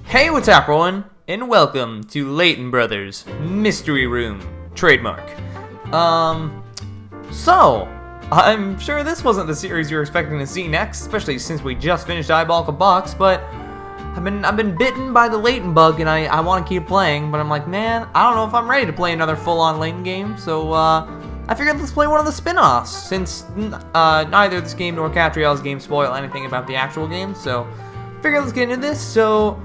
Hey, what's up, everyone? And welcome to Layton Brothers Mystery Room trademark. So I'm sure this wasn't the series you were expecting to see next, especially since we just finished Eyeball a Box. But I've been bitten by the Layton bug, and I want to keep playing. But I'm like, man, I don't know if I'm ready to play another full-on Layton game. So I figured let's play one of the spin-offs, since neither this game nor Catriel's game spoil anything about the actual game. So figured let's get into this. So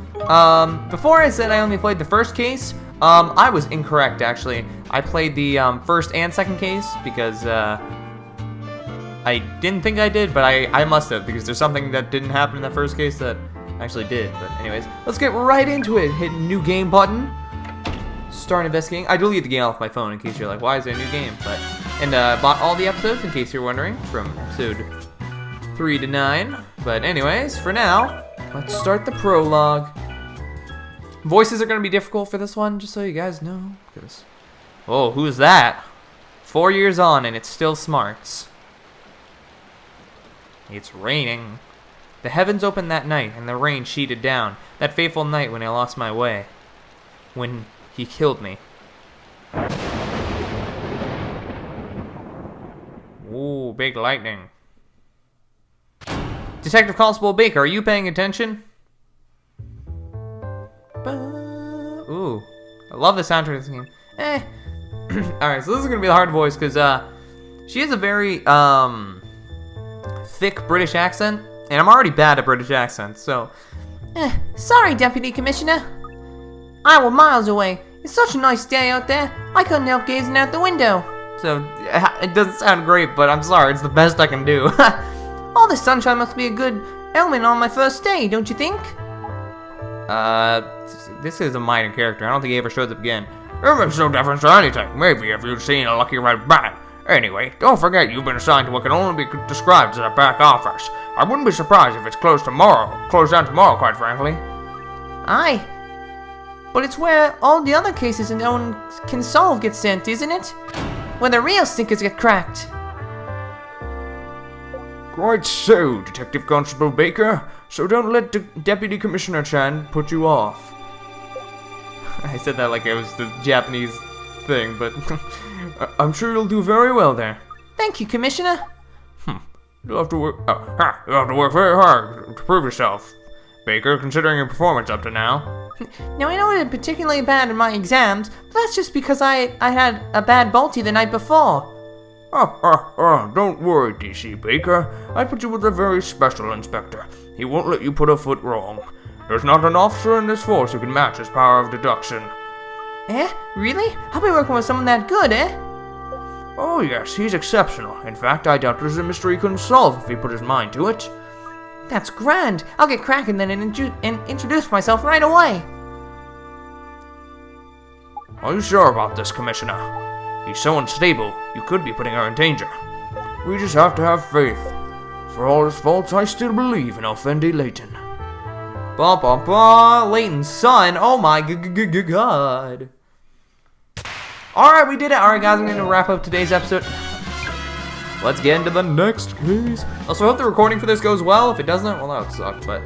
before I said I only played the first case, I was incorrect actually. I played the first and second case because I didn't think I did, but I must have, because there's something that didn't happen in the first case that actually did. But anyways, let's get right into it. Hit new game button. Start investigating. I deleted the game off my phone in case you're like, why is there a new game? But bought all the episodes in case you're wondering, from episode 3 to 9. But anyways, for now, let's start the prologue. Voices are going to be difficult for this one, just so you guys know. Because, oh, who's that? 4 years on and it's still smarts. It's raining. The heavens opened that night and the rain sheeted down. That fateful night when I lost my way. When he killed me. Ooh, big lightning. Detective Constable Baker, are you paying attention? Ooh, I love the soundtrack of this game. Alright, so this is gonna be the hard voice, because she has a very thick British accent, and I'm already bad at British accents, so Sorry, Deputy Commissioner. I were miles away. It's such a nice day out there, I couldn't help gazing out the window. so it doesn't sound great, but I'm sorry, it's the best I can do. All this sunshine must be a good element on my first day, don't you think? This is a minor character. I don't think he ever shows up again. It makes no difference to anything. Maybe if you'd seen a lucky red bat. Anyway, don't forget you've been assigned to what can only be described as a back office. I wouldn't be surprised if it's closed down tomorrow, quite frankly. Aye. But it's where all the other cases no one can solve get sent, isn't it? Where the real stinkers get cracked. Quite so, Detective Constable Baker. So don't let Deputy Commissioner Chan put you off. I said that like it was the Japanese thing, but I'm sure you'll do very well there. Thank you, Commissioner. You'll have to work very hard to prove yourself, Baker, considering your performance up to now. Now, I know I did particularly bad in my exams, but that's just because I had a bad Balti the night before. Don't worry, DC Baker. I put you with a very special inspector. He won't let you put a foot wrong. There's not an officer in this force who can match his power of deduction. Really? I'll be working with someone that good, Oh yes, he's exceptional. In fact, I doubt there's a mystery he couldn't solve if he put his mind to it. That's grand. I'll get cracking then and introduce myself right away. Are you sure about this, Commissioner? He's so unstable, you could be putting her in danger. We just have to have faith. For all his faults, I still believe in Fendi Layton. Ba ba ba, Layton's son. Oh my god. Alright, we did it. Alright, guys, I'm going to wrap up today's episode. Let's get into the next case. Also, I hope the recording for this goes well. If it doesn't, well, that would suck, but...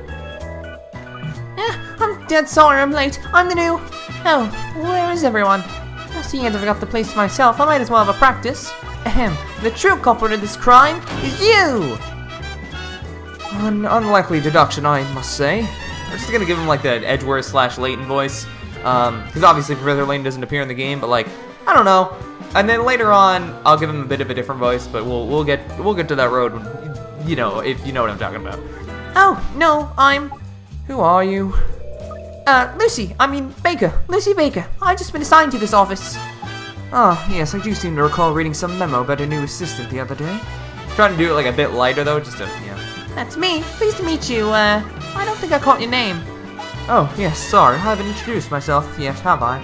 I'm dead sorry I'm late. I'm the new... Oh, where is everyone? Seeing as I forgot the place to myself, I might as well have a practice. Ahem. The true culprit of this crime is you! An unlikely deduction, I must say. We're just gonna give him like the Edgeworth / Layton voice, because obviously Professor Layton doesn't appear in the game, but like, I don't know. And then later on, I'll give him a bit of a different voice, but we'll get to that road, you know, if you know what I'm talking about. Oh no, I'm... Who are you? Baker. Lucy Baker. I've just been assigned to this office. Oh, yes, I do seem to recall reading some memo about a new assistant the other day. Trying to do it like a bit lighter though, just to, That's me. Pleased to meet you. I don't think I caught your name. Oh, yes, sorry, I haven't introduced myself yet, have I?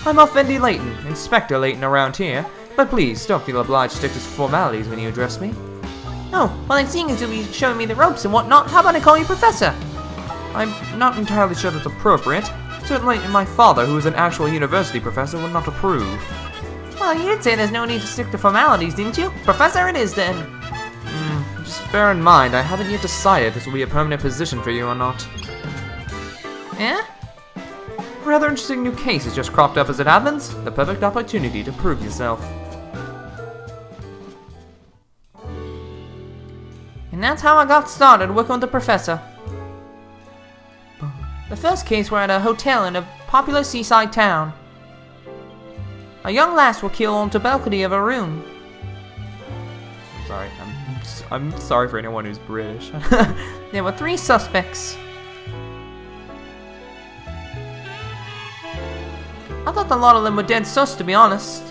I'm Fendi Layton, Inspector Layton around here, but please don't feel obliged to stick to formalities when you address me. Oh, well, then seeing as you'll be showing me the ropes and whatnot, how about I call you Professor? I'm not entirely sure that's appropriate. Certainly my father, who is an actual university professor, would not approve. Well, you did say there's no need to stick to formalities, didn't you? Professor it is, then. Just bear in mind, I haven't yet decided if this will be a permanent position for you or not. Eh? rather interesting new case has just cropped up as it happens. The perfect opportunity to prove yourself. And that's how I got started working with the professor. The first case were at a hotel in a popular seaside town. A young lass was killed on the balcony of her room. Sorry, I'm sorry for anyone who's British. There were 3 suspects. I thought a lot of them were dead sus, to be honest.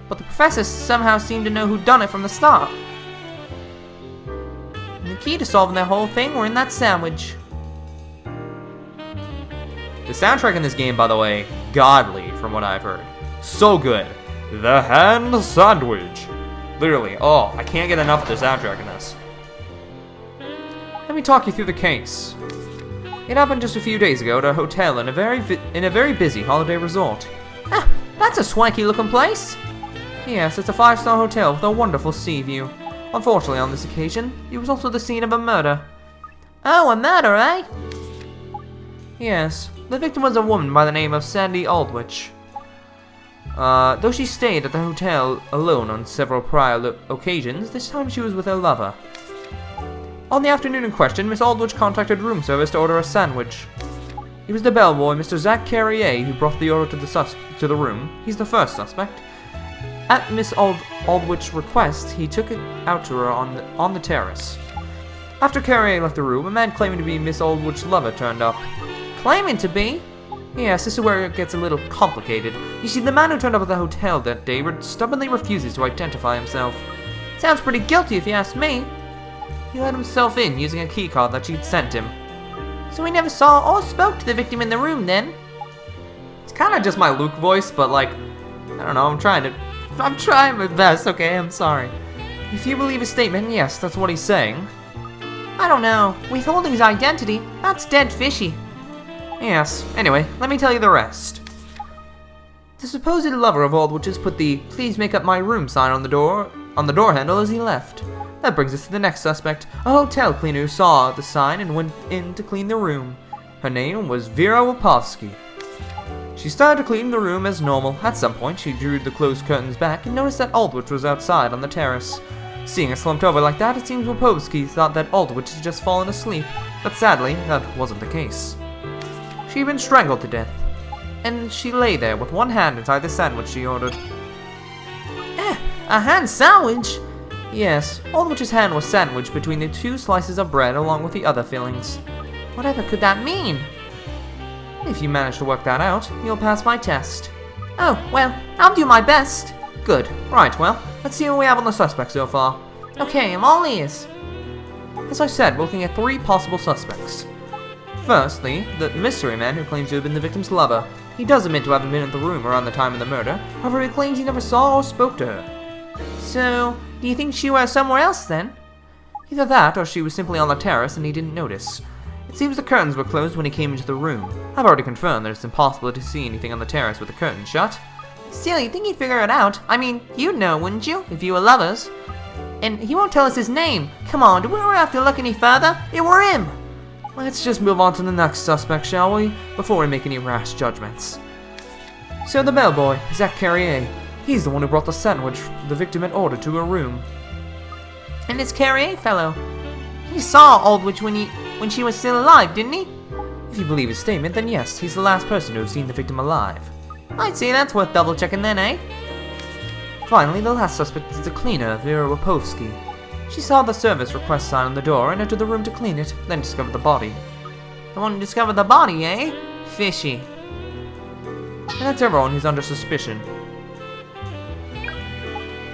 But the professor somehow seemed to know who done it from the start. And the key to solving that whole thing were in that sandwich. The soundtrack in this game, by the way, godly from what I've heard. So good. The hand sandwich. Literally, oh, I can't get enough of the soundtrack in this. Let me talk you through the case. It happened just a few days ago at a hotel in a very busy holiday resort. Ah, that's a swanky looking place. Yes, it's a 5-star hotel with a wonderful sea view. Unfortunately, on this occasion, it was also the scene of a murder. Oh, a murder, eh? Yes, the victim was a woman by the name of Sandy Aldrich. Though she stayed at the hotel alone on several prior occasions, this time she was with her lover. On the afternoon in question, Miss Aldrich contacted room service to order a sandwich. It was the bellboy, Mr. Zach Carrier, who brought the order to the room. He's the first suspect. At Miss Aldrich's request, he took it out to her on the terrace. After Carrier left the room, a man claiming to be Miss Aldrich's lover turned up. Claiming to be? Yes, this is where it gets a little complicated. You see, the man who turned up at the hotel that day stubbornly refuses to identify himself. Sounds pretty guilty if you ask me. He let himself in using a keycard that she'd sent him. So he never saw or spoke to the victim in the room then? It's kind of just my Luke voice, but like, I don't know, I'm trying my best, okay, I'm sorry. If you believe his statement, yes, that's what he's saying. I don't know. Withholding his identity, that's dead fishy. Yes, anyway, let me tell you the rest. The supposed lover of Aldrich's put the "Please make up my room" sign on the door handle as he left. That brings us to the next suspect, a hotel cleaner who saw the sign and went in to clean the room. Her name was Vera Wopovsky. She started to clean the room as normal. At some point, she drew the closed curtains back and noticed that Aldrich was outside on the terrace. Seeing her slumped over like that, it seems Wopovsky thought that Aldrich had just fallen asleep, but sadly, that wasn't the case. She had been strangled to death, and she lay there with one hand inside the sandwich she ordered. A hand sandwich? Yes, Aldrich's hand was sandwiched between the 2 slices of bread along with the other fillings. Whatever could that mean? If you manage to work that out, you'll pass my test. Oh, well, I'll do my best. Good. Right, well, let's see what we have on the suspect so far. Okay, I'm all ears. As I said, we're looking at 3 possible suspects. Firstly, the mystery man who claims to have been the victim's lover. He does admit to having been in the room around the time of the murder, however he claims he never saw or spoke to her. So, do you think she was somewhere else then? Either that, or she was simply on the terrace and he didn't notice. It seems the curtains were closed when he came into the room. I've already confirmed that it's impossible to see anything on the terrace with the curtains shut. Still, you'd think he'd figure it out. I mean, you'd know, wouldn't you, if you were lovers? And he won't tell us his name. Come on, do we have to look any further? It were him! Let's just move on to the next suspect, shall we? Before we make any rash judgments. So the bellboy, Zach Carrier. He's the one who brought the sandwich the victim had ordered to her room. And this Carrier fellow, he saw Aldrich when she was still alive, didn't he? If you believe his statement, then yes, he's the last person to have seen the victim alive. I'd say that's worth double checking then, eh? Finally, the last suspect is the cleaner, Vera Wopovsky. She saw the service request sign on the door and entered the room to clean it, then discovered the body. The one who discovered the body, eh? Fishy. And that's everyone who's under suspicion.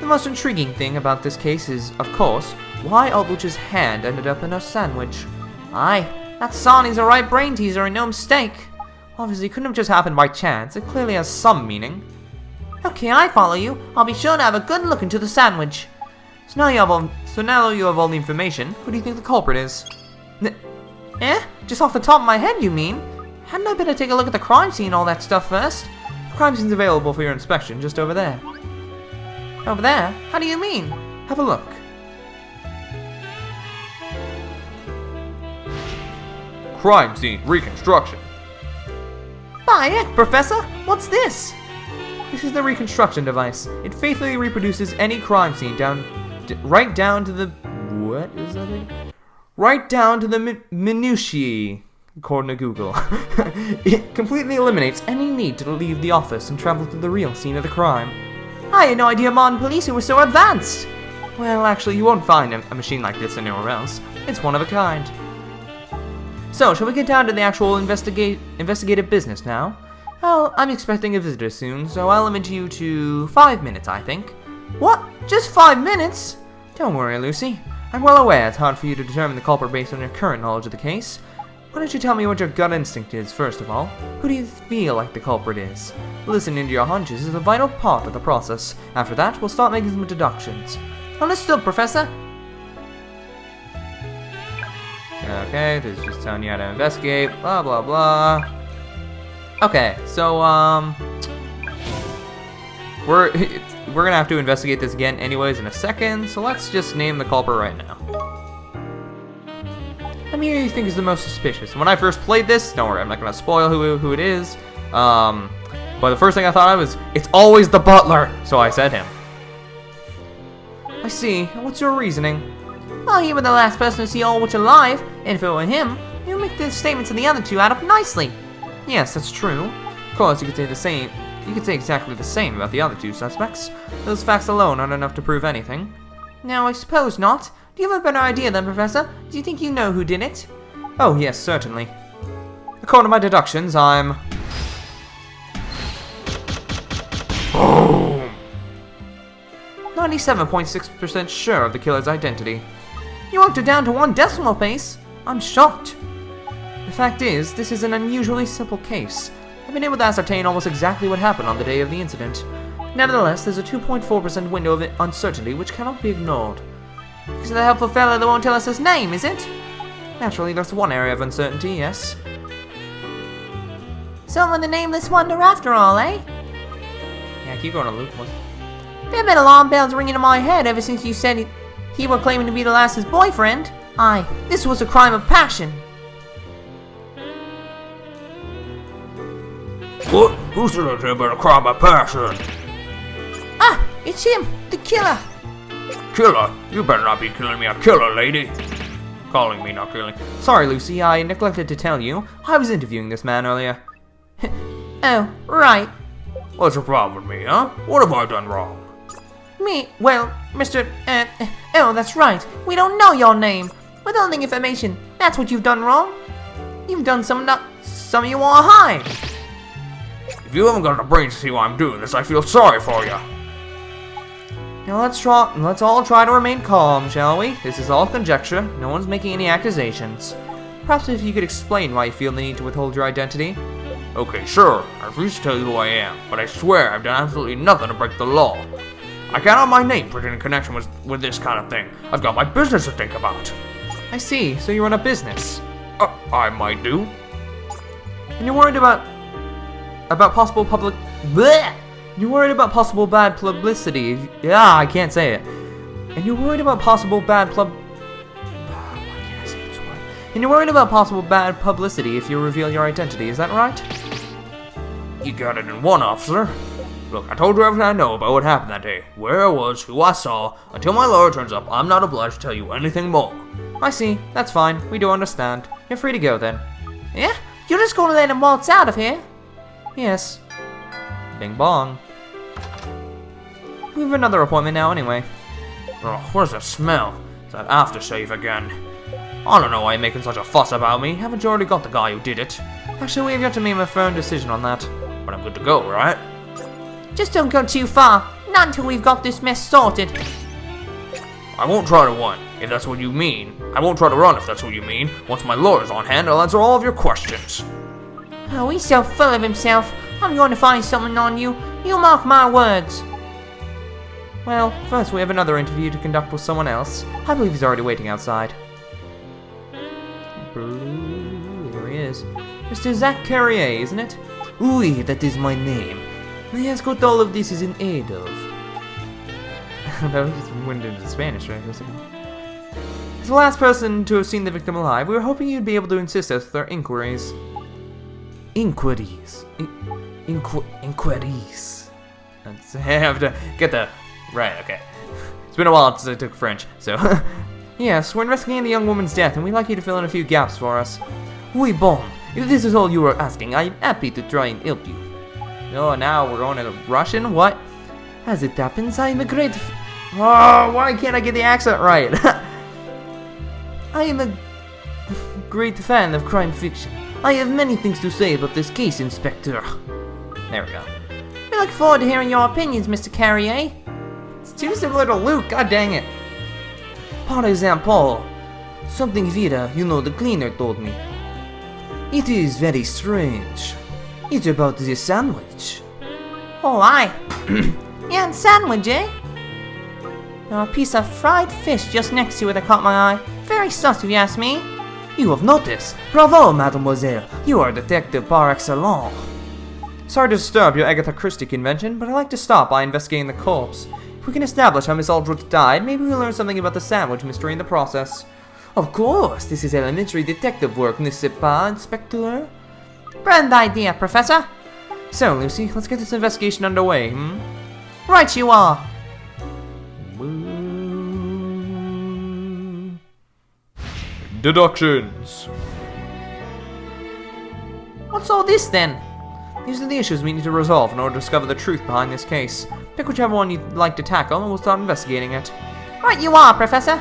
The most intriguing thing about this case is, of course, why Aldrich's hand ended up in her sandwich. Aye, that Sonny's a right brain teaser and no mistake. Obviously, it couldn't have just happened by chance. It clearly has some meaning. Okay, I follow you. I'll be sure to have a good look into the sandwich. So now you have all the information. Who do you think the culprit is? Just off the top of my head, you mean? Hadn't I better take a look at the crime scene and all that stuff first? The crime scene's available for your inspection just over there. Over there? How do you mean? Have a look. Crime scene, Reconstruction. By heck, Professor, what's this? This is the Reconstruction device. It faithfully reproduces any crime scene right down to the... What is that thing? Right down to the minutiae, according to Google. It completely eliminates any need to leave the office and travel to the real scene of the crime. I had no idea modern police were so advanced. Well, actually, you won't find a machine like this anywhere else. It's one of a kind. So, shall we get down to the actual investigative business now? Well, I'm expecting a visitor soon, so I'll limit you to 5 minutes, I think. What? Just 5 minutes? Don't worry, Lucy. I'm well aware it's hard for you to determine the culprit based on your current knowledge of the case. Why don't you tell me what your gut instinct is, first of all? Who do you feel like the culprit is? Listening to your hunches is a vital part of the process. After that, we'll start making some deductions. Understood, Professor. Okay, this is just telling you how to investigate, blah blah blah. Okay, so we're gonna have to investigate this again anyways in a second, so let's just name the culprit right now. I mean, who do you think is the most suspicious? When I first played this, don't worry, I'm not gonna spoil who it is. But the first thing I thought of was, it's always the butler, so I said him. I see. What's your reasoning? Well, he was the last person to see Ulrich alive, and if it were him, he would make the statements of the other two add up nicely. Yes, that's true. Of course, you could say the same. You could say exactly the same about the other two suspects. Those facts alone aren't enough to prove anything. No, I suppose not. Do you have a better idea then, Professor? Do you think you know who did it? Oh, yes, certainly. According to my deductions, I'm... Boom! 97.6% sure of the killer's identity. You worked it down to one decimal place. I'm shocked. The fact is, this is an unusually simple case. I've been able to ascertain almost exactly what happened on the day of the incident. Nevertheless, there's a 2.4% window of uncertainty which cannot be ignored. Because of the helpful fellow that won't tell us his name, is it? Naturally, there's one area of uncertainty, yes. Someone the nameless wonder after all, eh? Yeah, keep going, Luke. There have been alarm bells ringing in my head ever since you said he were claiming to be the last's boyfriend. Aye, this was a crime of passion. What? Who said anything about a crime of passion? Ah, it's him, the killer. Killer? You better not be killing me a killer, lady. Calling me, not killing. Sorry, Lucy, I neglected to tell you. I was interviewing this man earlier. Oh, right. What's your problem with me, huh? What have I done wrong? Me? Well, Mr. Oh, that's right. We don't know your name. Withholding information. That's what you've done wrong. You've done some you want to hide. If you haven't got the brains to see why I'm doing this, I feel sorry for you. Now let's all try to remain calm, shall we? This is all conjecture. No one's making any accusations. Perhaps if you could explain why you feel the need to withhold your identity. Okay, sure. I refuse to tell you who I am, but I swear I've done absolutely nothing to break the law. I can't have my name put in connection with this kind of thing. I've got my business to think about. I see. So you run a business. I might do. And you're worried about possible public... Bleh! You're worried about possible bad publicity. Yeah, I can't say it. And you're worried about possible bad Why can't I say this word? And you're worried about possible bad publicity if you reveal your identity. Is that right? You got it in one, officer. Look, I told you everything I know about what happened that day. Where I was, who I saw. Until my lawyer turns up, I'm not obliged to tell you anything more. I see. That's fine. We do understand. You're free to go then. Yeah? You're just going to let him waltz out of here? Yes. Bing bong. We have another appointment now anyway. Oh, where's the smell? It's that aftershave again. I don't know why you're making such a fuss about me. Haven't you already got the guy who did it? Actually, we have yet to make a firm decision on that. But I'm good to go, right? Just don't go too far. Not until we've got this mess sorted. I won't try to run, if that's what you mean. I won't try to run, if that's what you mean. Once my lawyer's on hand, I'll answer all of your questions. Oh, he's so full of himself. I'm going to find something on you. You mark my words. Well, first we have another interview to conduct with someone else. I believe he's already waiting outside. Here he is. Mr. Zach Carrier, isn't it? Oui, that is my name. Yes, what all of this is in aid of. That was just went into Spanish, right? As the last person to have seen the victim alive, we were hoping you'd be able to assist us with our inquiries. inquiries. Inquiries. I have to get the... Right, okay. It's been a while since I took French, so... Yes, we're investigating the young woman's death, and we'd like you to fill in a few gaps for us. Oui, bon. If this is all you are asking, I am happy to try and help you. Oh, now we're going to Russian? What? As it happens, I am a great... Oh, why can't I get the accent right? I am a great fan of crime fiction. I have many things to say about this case, Inspector. There we go. We look forward to hearing your opinions, Mr. Carrier. It's too similar to Luke, god dang it. Par example, something Vera, the cleaner, told me. It is very strange. It's about the sandwich. Oh, aye. Yeah, and sandwich, eh? A piece of fried fish just next to it that caught my eye. Very sus, if you ask me. You have noticed. Bravo, mademoiselle. You are detective par excellence. Sorry to disturb your Agatha Christie convention, but I'd like to start by investigating the corpse. If we can establish how Miss Aldrich died, maybe we'll learn something about the sandwich mystery in the process. Of course, this is elementary detective work, n'est-ce pas, Inspector? Grand idea, Professor. So, Lucy, let's get this investigation underway, hmm? Right you are. Deductions. What's all this then? These are the issues we need to resolve in order to discover the truth behind this case. Pick whichever one you'd like to tackle, and we'll start investigating it. Right you are, Professor.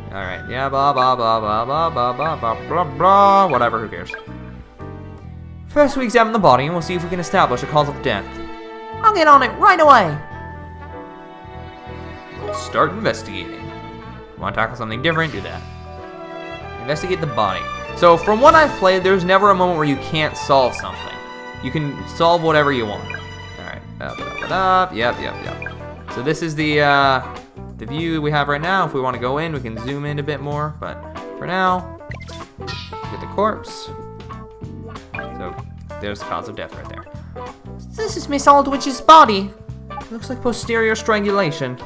Alright, yeah, blah, blah, blah, blah, blah, blah, blah, blah, blah, blah, whatever, who cares. First, we examine the body, and we'll see if we can establish a cause of death. I'll get on it right away. Let's start investigating. Want to tackle something different? Do that. Investigate the body. So, from what I've played, there's never a moment where you can't solve something. You can solve whatever you want. Alright, yep. So this is the view we have right now. If we want to go in, we can zoom in a bit more, but for now, get the corpse. So, there's the cause of death right there. This is Miss Aldwich's body. Looks like posterior strangulation.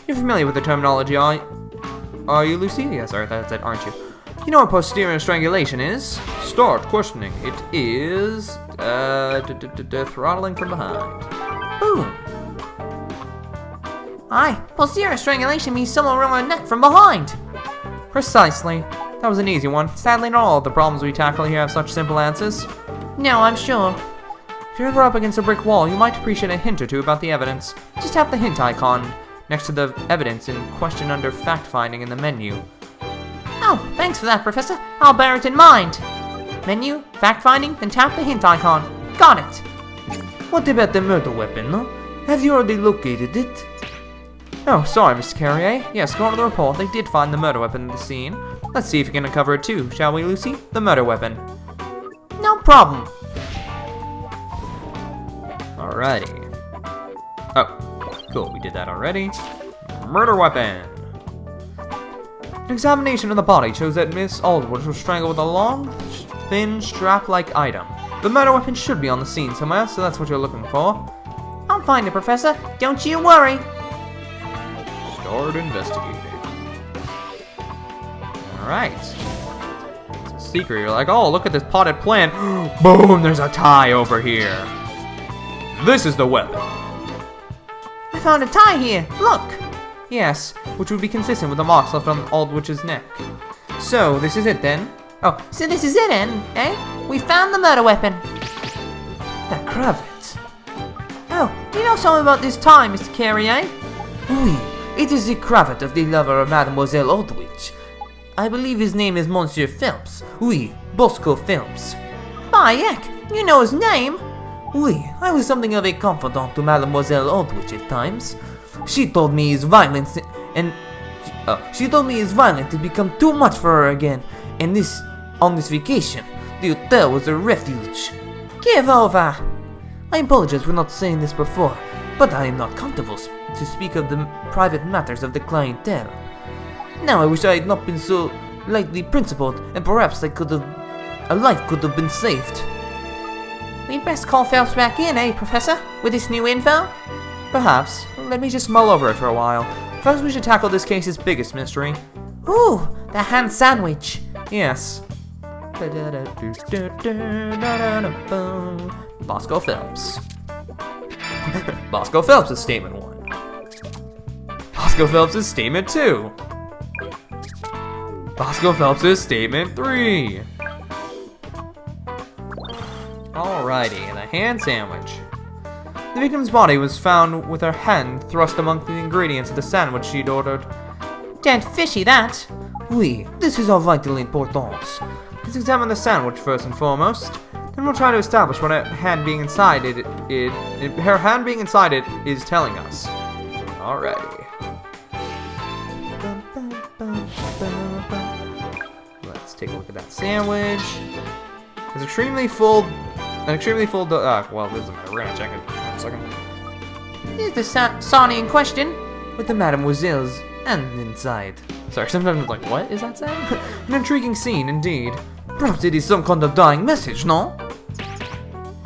You're familiar with the terminology, are you, Lucy? Yes, that's it, aren't you? You know what posterior strangulation is? Start questioning. It is, throttling from behind. Boom. Aye, posterior strangulation means someone around the neck from behind. Precisely. That was an easy one. Sadly, not all of the problems we tackle here have such simple answers. No, I'm sure. If you're ever up against a brick wall, you might appreciate a hint or two about the evidence. Just tap the hint icon next to the evidence in question under fact-finding in the menu. Oh, thanks for that, Professor. I'll bear it in mind. Menu, fact-finding, then tap the hint icon. Got it. What about the murder weapon, no? Have you already located it? Oh, sorry, Mr. Carrier. Yes, according to the report, they did find the murder weapon at the scene. Let's see if we can uncover it too, shall we, Lucy? The murder weapon. No problem. Alrighty. Oh, cool, we did that already. Murder weapon. An examination of the body shows that Miss Aldrich was strangled with a long, thin, strap-like item. The murder weapon should be on the scene somewhere, so that's what you're looking for. I'll find it, Professor. Don't you worry. Start investigating. Alright. It's a secret. You're like, oh, look at this potted plant. Boom, there's a tie over here. This is the weapon. I found a tie here. Look. Yes, which would be consistent with the marks left on Aldwich's neck. So, this is it then? Oh, so this is it then, eh? We found the murder weapon. The cravat. Oh, do you know something about this tie, Mr. Carrier? Oui, it is the cravat of the lover of Mademoiselle Aldrich. I believe his name is Monsieur Phelps. Oui, Bosco Phelps. By heck, you know his name. Oui, I was something of a confidant to Mademoiselle Aldrich at times. She told me his violence had become too much for her again, and on this vacation, the hotel was a refuge. Give over. I apologize for not saying this before, but I am not comfortable to speak of the private matters of the clientele. Now I wish I had not been so lightly principled, and perhaps a life could have been saved. We'd best call Phelps back in, eh, Professor? With this new info? Perhaps. Let me just mull over it for a while. First, we should tackle this case's biggest mystery. Ooh, the hand sandwich. Yes. Bosco Phelps. Bosco Phelps is statement 1. Bosco Phelps is statement 2. Bosco Phelps is statement 3. Alrighty, and a hand sandwich. The victim's body was found with her hand thrust among the ingredients of the sandwich she'd ordered. Dead fishy, that. Oui, this is of vital importance. Let's examine the sandwich first and foremost. Then we'll try to establish what her hand being inside it is telling us. Alrighty. Let's take a look at that sandwich. It's extremely full. Well, this isn't matter. We're gonna check it in a second. Is the Sonny in question? With the mademoiselle's hand inside. Sorry, sometimes I'm like, what is that saying? An intriguing scene, indeed. Perhaps it is some kind of dying message, no?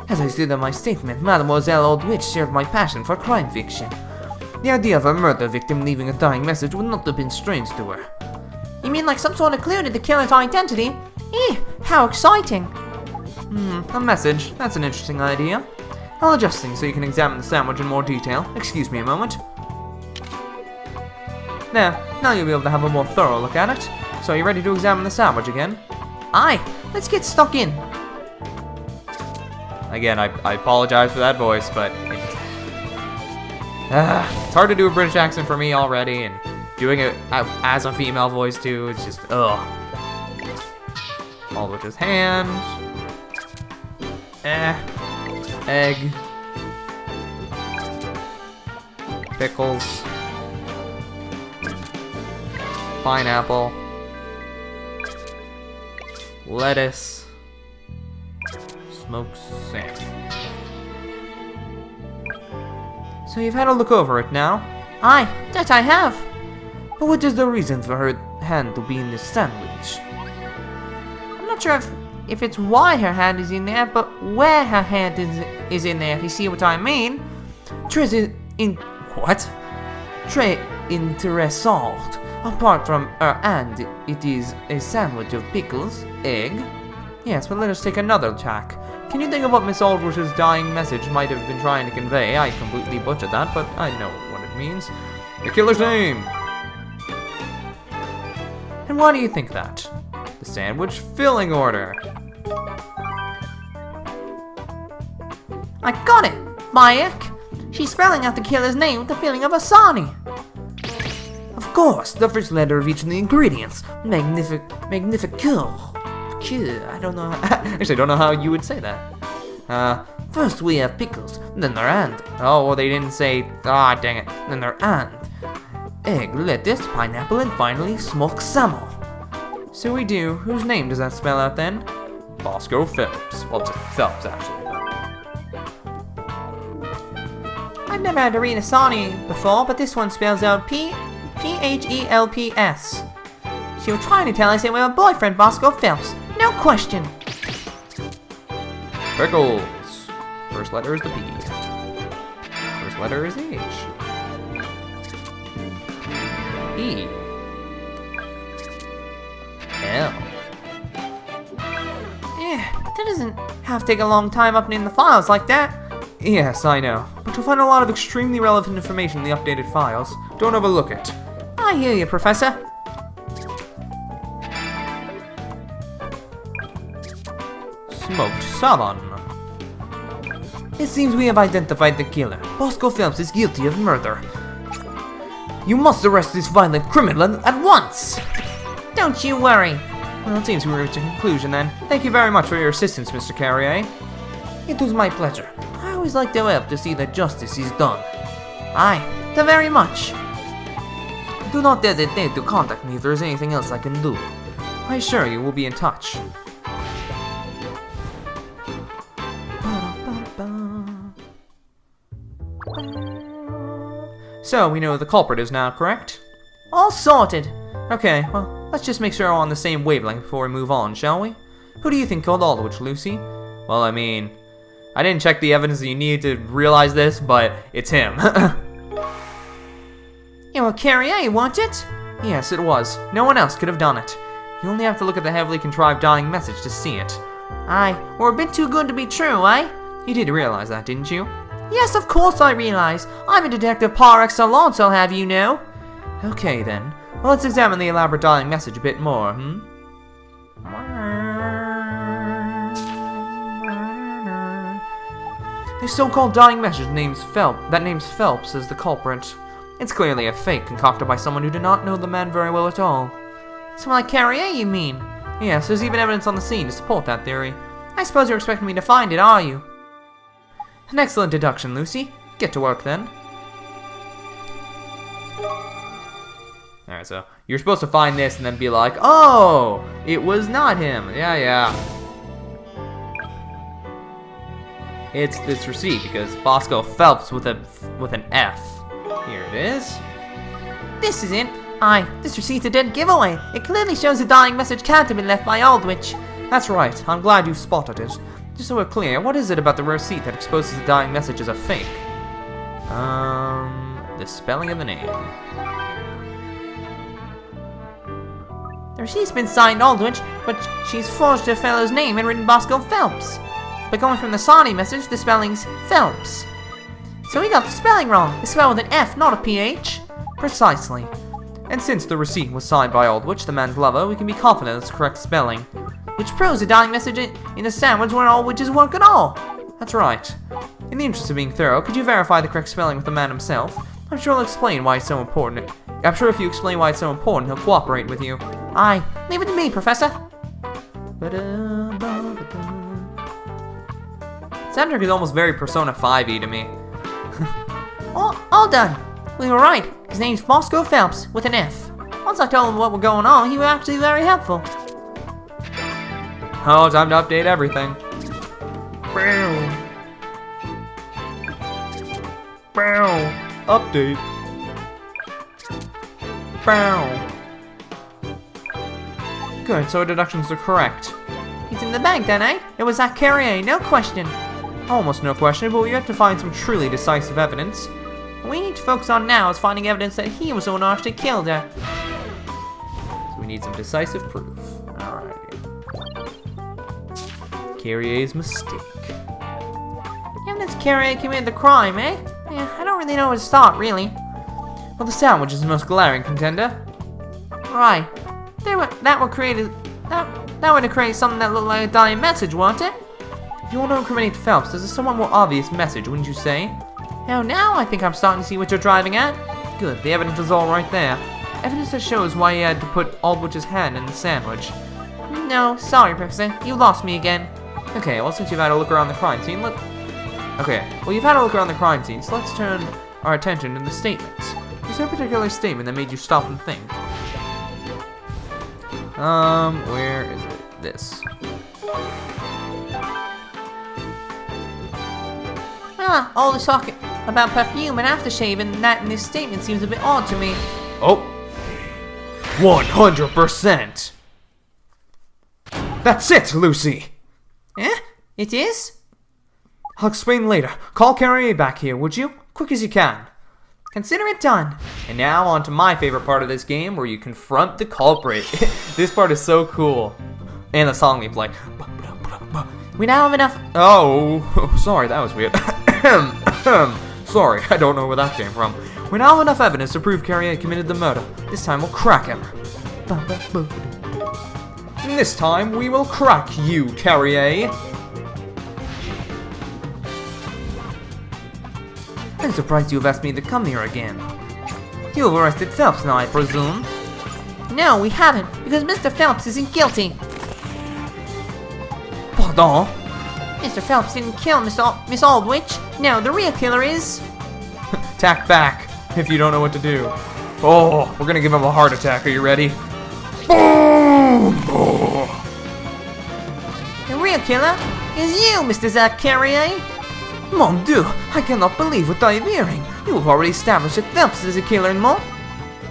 As I said in my statement, Mademoiselle Aldwych shared my passion for crime fiction. The idea of a murder victim leaving a dying message would not have been strange to her. You mean like some sort of clue to the killer's identity? How exciting. A message. That's an interesting idea. I'll adjust things so you can examine the sandwich in more detail. Excuse me a moment. There, now you'll be able to have a more thorough look at it. So are you ready to examine the sandwich again? Aye, let's get stuck in. Again, I apologize for that voice, but it's hard to do a British accent for me already, and doing it as a female voice too, it's just, ugh. Aldwich's hand. Egg. Pickles. Pineapple. Lettuce. Smoked salmon. So you've had a look over it now? Aye, that I have. But what is the reason for her hand to be in this sandwich? I'm not sure if it's why her hand is in there, but where her hand is in there, if you see what I mean. What? Très intéressant. Apart from her hand, it is a sandwich of pickles, egg. Yes, but let us take another tack. Can you think of what Miss Aldwich's dying message might have been trying to convey? I completely butchered that, but I know what it means. The killer's name! And why do you think that? The sandwich filling order. I got it, Bayek. She's spelling out the killer's name with the feeling of a Sonny. Of course, the first letter of each of the ingredients. Magnifico. I don't know. Actually, I don't know how you would say that. First we have pickles, then their hand. Oh, well, they didn't say. Ah, dang it. Then their hand. Egg, lettuce, pineapple, and finally smoked salmon. So we do. Whose name does that spell out then? Bosco Phelps. Well, just Phelps, actually. I've never had to read a Sonny before, but this one spells out Phelps. She was trying to tell us that we have a boyfriend, Bosco Phelps. No question. Pickles. First letter is the P. First letter is the H. E. L. Yeah, that doesn't have to take a long time opening the files like that. Yes, I know. But you'll find a lot of extremely relevant information in the updated files. Don't overlook it. I hear you, Professor. Smoked salmon. It seems we have identified the killer. Bosco Phelps is guilty of murder. You must arrest this violent criminal at once! Don't you worry. Well, it seems we reached a conclusion then. Thank you very much for your assistance, Mr. Carrier. It was my pleasure. I always like to help to see that justice is done. Aye, the very much. Do not hesitate to contact me if there is anything else I can do. I assure you we'll be in touch. So, we know who the culprit is now, correct? All sorted. Okay, well, let's just make sure we're on the same wavelength before we move on, shall we? Who do you think killed Aldwych, Lucy? Well, I mean, I didn't check the evidence that you needed to realize this, but it's him. You were Carrier, weren't it? Yes, it was. No one else could have done it. You only have to look at the heavily contrived dying message to see it. Aye, we're a bit too good to be true, eh? You did realize that, didn't you? Yes, of course I realize. I'm a detective par excellence, I'll have you know. Okay then. Well, let's examine the elaborate dying message a bit more, The so-called dying message names Phelps as the culprit. It's clearly a fake concocted by someone who did not know the man very well at all. Someone like Carrier, you mean? Yes, there's even evidence on the scene to support that theory. I suppose you're expecting me to find it, are you? An excellent deduction, Lucy. Get to work then. Alright, so you're supposed to find this and then be like, oh, it was not him. Yeah. It's this receipt because Bosco Phelps with an F. Here it is. This is it. Aye, this receipt's a dead giveaway. It clearly shows the dying message can't have been left by Aldwych. That's right. I'm glad you spotted it. Just so we're clear, what is it about the receipt that exposes the dying message as a fake? The spelling of the name. The receipt's been signed Aldwych, but she's forged her fellow's name and written Bosco Phelps. But going from the Sani message, the spelling's Phelps. So we got the spelling wrong. It's spelled with an F, not a PH. Precisely. And since the receipt was signed by Aldwych, the man's lover, we can be confident it's the correct spelling. Which proves the dying message in the sandwich weren't Aldwich's work at all. That's right. In the interest of being thorough, could you verify the correct spelling with the man himself? I'm sure he'll explain why it's so important. I'm sure if you explain why it's so important, he'll cooperate with you. Aye, leave it to me, Professor. Cedric is almost very Persona 5-y to me. all done. We were right. His name's Bosco Phelps with an F. Once I told him what was going on, he was actually very helpful. Oh, time to update everything. Update. Good, so our deductions are correct. He's in the bag then, eh? It was Zach Carrier, no question. Almost no question, but we have to find some truly decisive evidence. What we need to focus on now is finding evidence that he was the one who actually killed her. So we need some decisive proof. Alright. Carrier's mistake. Evidence Carrier committed the crime, eh? Yeah, I don't really know where to start, really. Well, the sandwich is the most glaring contender. Right. That would have created something that looked like a dying message, won't it? If you want to incriminate Phelps, there's a somewhat more obvious message, wouldn't you say? Oh, now I think I'm starting to see what you're driving at. Good, the evidence is all right there. Evidence that shows why he had to put Aldwich's hand in the sandwich. No, sorry, Professor. You lost me again. Okay, well, since you've had a look around the crime scene, you've had a look around the crime scene, so let's turn our attention to the statements. Is there a particular statement that made you stop and think? Where is it? This. Well, all this talk about perfume and aftershave and that in this statement seems a bit odd to me. Oh. 100%! That's it, Lucy! Eh? It is? I'll explain later. Call Carrier back here, would you? Quick as you can. Consider it done. And now on to my favorite part of this game, where you confront the culprit. This part is so cool. And the song we play. We now have enough. Oh, sorry, that was weird. Sorry, I don't know where that came from. We now have enough evidence to prove Carrier committed the murder. This time we'll crack him. And this time we will crack you, Carrier. I'm surprised you have asked me to come here again. You have arrested Phelps now, I presume? No, we haven't, because Mr. Phelps isn't guilty. Pardon? Mr. Phelps didn't kill Miss Aldwych. No, the real killer is... Tack back, if you don't know what to do. Oh, we're gonna give him a heart attack. Are you ready? Boom! Oh. The real killer is you, Mr. Zach Carrier. Mon Dieu, I cannot believe what I am hearing. You have already established that Phelps is a killer and more.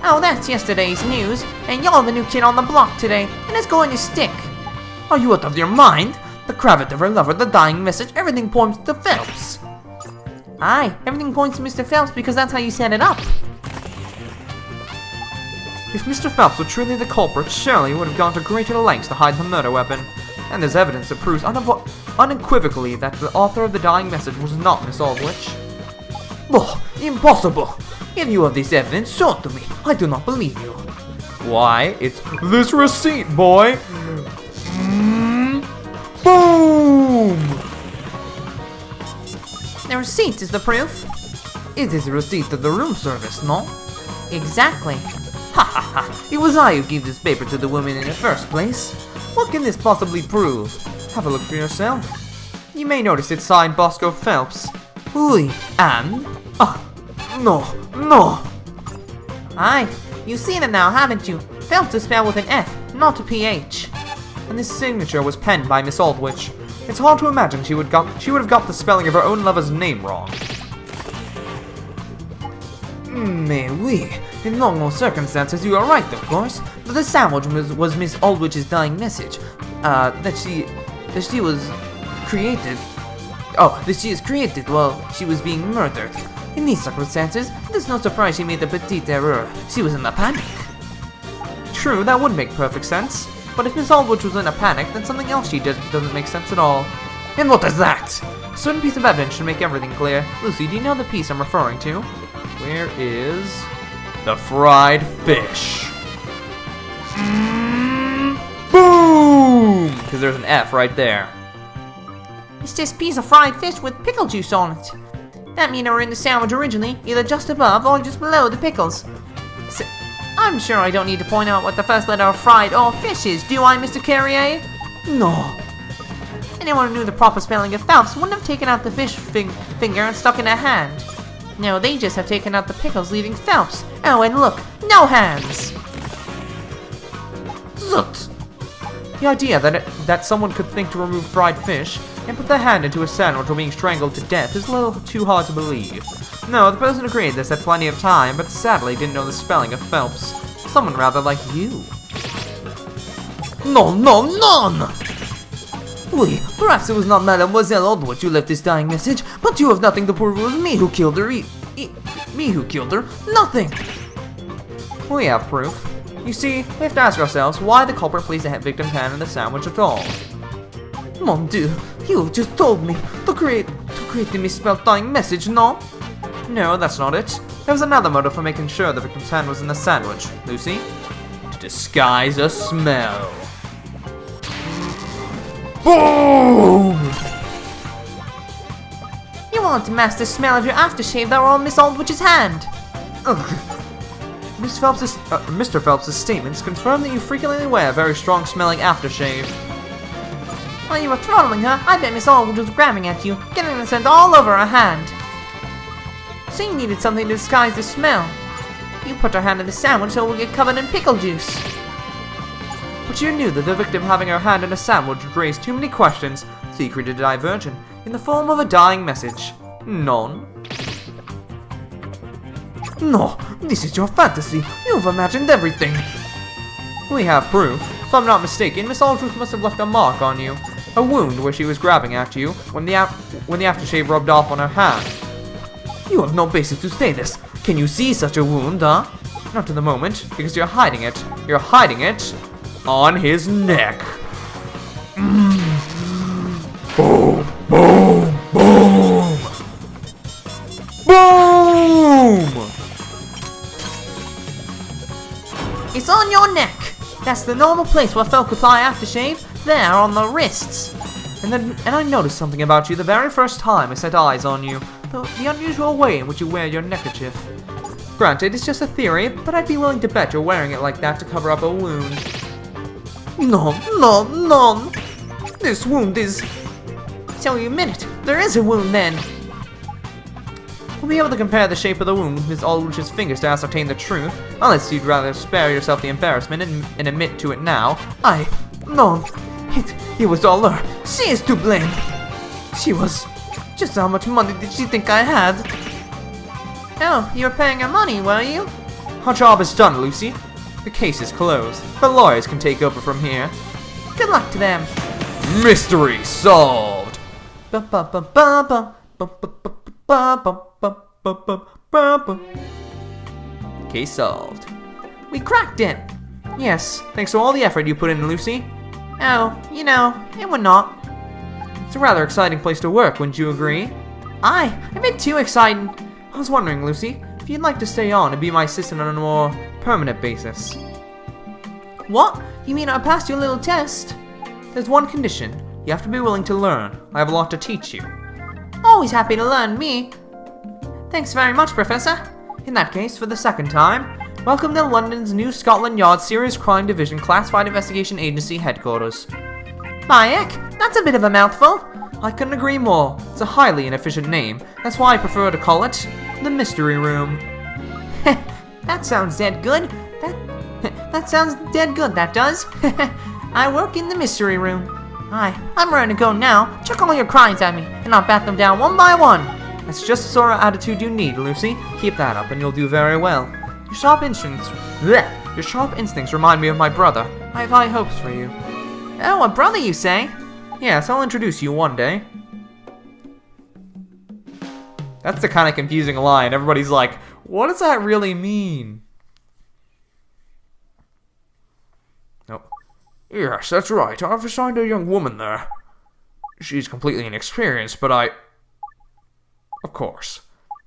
Oh, that's yesterday's news, and you're the new kid on the block today, and it's going to stick. Are you out of your mind? The cravat of her lover, the dying message, everything points to Phelps. Aye, everything points to Mr. Phelps because that's how you set it up. If Mr. Phelps were truly the culprit, surely he would have gone to greater lengths to hide the murder weapon. And there's evidence that proves unequivocally that the author of the dying message was not Miss Aldrich. Oh, impossible! If you have this evidence, show it to me. I do not believe you. Why, it's this receipt, boy! Boom! The receipt is the proof. It is a receipt of the room service, no? Exactly. Ha ha ha! It was I who gave this paper to the woman in the first place. What can this possibly prove? Have a look for yourself. You may notice it's signed Bosco Phelps. Oui, and? No, no! Aye, you've seen it now, haven't you? Phelps is spelled with an F, not a PH. And this signature was penned by Miss Aldrich. It's hard to imagine she would have got the spelling of her own lover's name wrong. Mais oui, in normal circumstances you are right, of course. But the sandwich was Miss Aldrich's dying message. That she was created. Oh, that she is created while she was being murdered. In these circumstances, it is no surprise she made a petite error. She was in a panic. True, that would make perfect sense. But if Miss Aldrich was in a panic, then something else she did doesn't make sense at all. And what is that? A certain piece of evidence should make everything clear. Lucy, do you know the piece I'm referring to? Where is the fried fish? Boom! Because there's an F right there. It's this piece of fried fish with pickle juice on it. That means they were in the sandwich originally, either just above or just below the pickles. So, I'm sure I don't need to point out what the first letter of fried or fish is, do I, Mr. Carrier? No. Anyone who knew the proper spelling of Phelps wouldn't have taken out the fish finger and stuck in their hand. No, they just have taken out the pickles, leaving Phelps. Oh, and look, no hands! Zut! The idea that someone could think to remove fried fish and put their hand into a sandwich while being strangled to death is a little too hard to believe. No, the person who created this had plenty of time, but sadly didn't know the spelling of Phelps. Someone rather like you. No, no, none! Oui, perhaps it was not Mademoiselle Aldrich who left this dying message, but you have nothing to prove it was me who killed her. Me who killed her? Nothing! We have proof. You see, we have to ask ourselves why the culprit placed the victim's hand in the sandwich at all. Mon Dieu, you have just told me to create the misspelled dying message, no? No, that's not it. There was another motive for making sure the victim's hand was in the sandwich, Lucy. To disguise a smell. Boom! You wanted to mask the smell of your aftershave that were on Miss Aldrich's hand. Ugh. Mr. Phelps' statements confirm that you frequently wear a very strong smelling aftershave. While you were throttling her, I bet Miss Aldrich was grabbing at you, getting the scent all over her hand. So you needed something to disguise the smell. You put her hand in the sandwich so it would get covered in pickle juice. But you knew that the victim having her hand in a sandwich would raise too many questions, so you created a diversion in the form of a dying message. None. No, this is your fantasy. You've imagined everything. We have proof. If I'm not mistaken, Miss Aldrich must have left a mark on you. A wound where she was grabbing at you when the aftershave rubbed off on her hand. You have no basis to say this. Can you see such a wound, huh? Not at the moment, because you're hiding it. You're hiding it on his neck. Boom, boom, boom. Boom! It's on your neck. That's the normal place where folk apply aftershave. There, on the wrists. And I noticed something about you the very first time I set eyes on you. The unusual way in which you wear your neckerchief. Granted, it's just a theory, but I'd be willing to bet you're wearing it like that to cover up a wound. No, no, none. This wound is... So you admit it. There is a wound then. We'll be able to compare the shape of the wound with Miss Aldrich's fingers to ascertain the truth, unless you'd rather spare yourself the embarrassment and admit to it now. No. It was all her. She is to blame. She was... Just how much money did she think I had? Oh, you were paying her money, were you? Our job is done, Lucy. The case is closed. The lawyers can take over from here. Good luck to them. Mystery solved. Case solved. We cracked it. Yes, thanks to all the effort you put in, Lucy. Oh, you know, it would not. It's a rather exciting place to work, wouldn't you agree? Aye, a bit too exciting. I was wondering, Lucy, if you'd like to stay on and be my assistant on a more permanent basis. What? You mean I passed your little test? There's one condition. You have to be willing to learn. I have a lot to teach you. Always happy to learn, me. Thanks very much, Professor. In that case, for the second time, welcome to London's new Scotland Yard Serious Crime Division Classified Investigation Agency headquarters. My heck, that's a bit of a mouthful. I couldn't agree more. It's a highly inefficient name. That's why I prefer to call it the Mystery Room. That sounds dead good. That sounds dead good, that does. I work in the mystery room. Aye, I'm ready to go now. Chuck all your crimes at me, and I'll bat them down one by one. That's just the sort of attitude you need, Lucy. Keep that up and you'll do very well. Your sharp instincts remind me of my brother. I have high hopes for you. Oh, a brother, you say? Yes, I'll introduce you one day. That's the kind of confusing line. Everybody's like, what does that really mean? Nope. Yes, that's right. I've assigned a young woman there. She's completely inexperienced, but of course,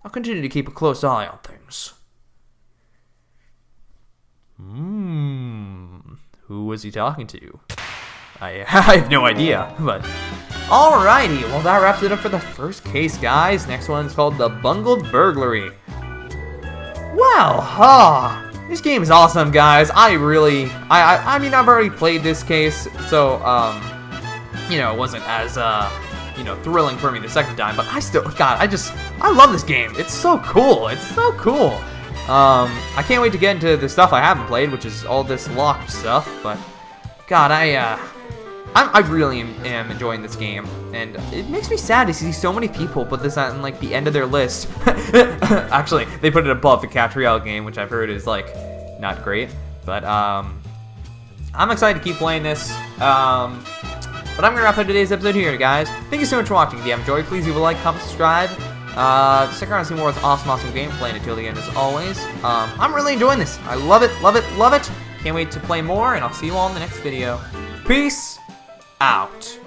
I'll continue to keep a close eye on things. Who was he talking to? I have no idea, but... Alrighty, well that wraps it up for the first case, guys. Next one's called The Bungled Burglary. Well, this game is awesome, guys. I mean, I've already played this case, so, you know, it wasn't as, you know, thrilling for me the second time, but I still, God, I love this game. It's so cool. It's so cool. I can't wait to get into the stuff I haven't played, which is all this locked stuff, but, God, I really am enjoying this game, and it makes me sad to see so many people put this on, like, the end of their list. Actually, they put it above the Catch Royale game, which I've heard is, like, not great, but, I'm excited to keep playing this, but I'm gonna wrap up today's episode here, guys. Thank you so much for watching. If you have enjoyed, please leave a like, comment, subscribe. Stick around and see more of this awesome gameplay until the end, as always. I'm really enjoying this. I love it, love it, love it. Can't wait to play more, and I'll see you all in the next video. Peace out.